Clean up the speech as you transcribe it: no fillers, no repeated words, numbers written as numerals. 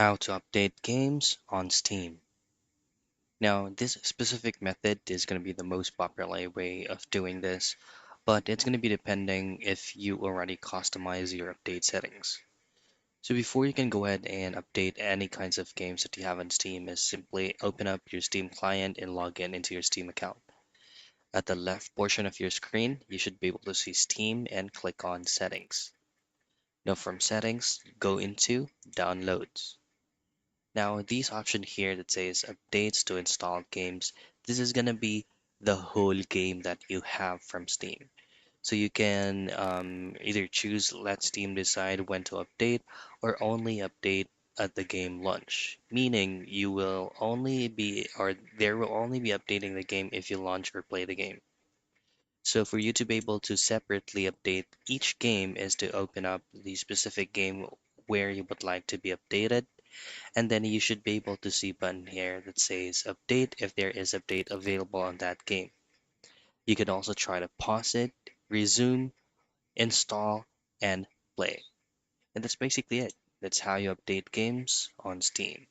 How to update games on Steam. Now, this specific method is going to be the most popular way of doing this, but it's going to be depending if you already customize your update settings. So before you can go ahead and update any kinds of games that you have on Steam is simply open up your Steam client and log in into your Steam account. At the left portion of your screen, you should be able to see Steam and click on Settings. Now from Settings, go into Downloads. Now, these option here that says updates to install games, this is gonna be the whole game that you have from Steam. So you can either choose let Steam decide when to update or only update at the game launch, meaning you will only be or there will only be updating the game if you launch or play the game. So for you to be able to separately update each game is to open up the specific game where you would like to be updated, and then you should be able to see button here that says update if there is update available on that game. You can also try to pause it, resume, install, and play. And that's basically it. That's how you update games on Steam.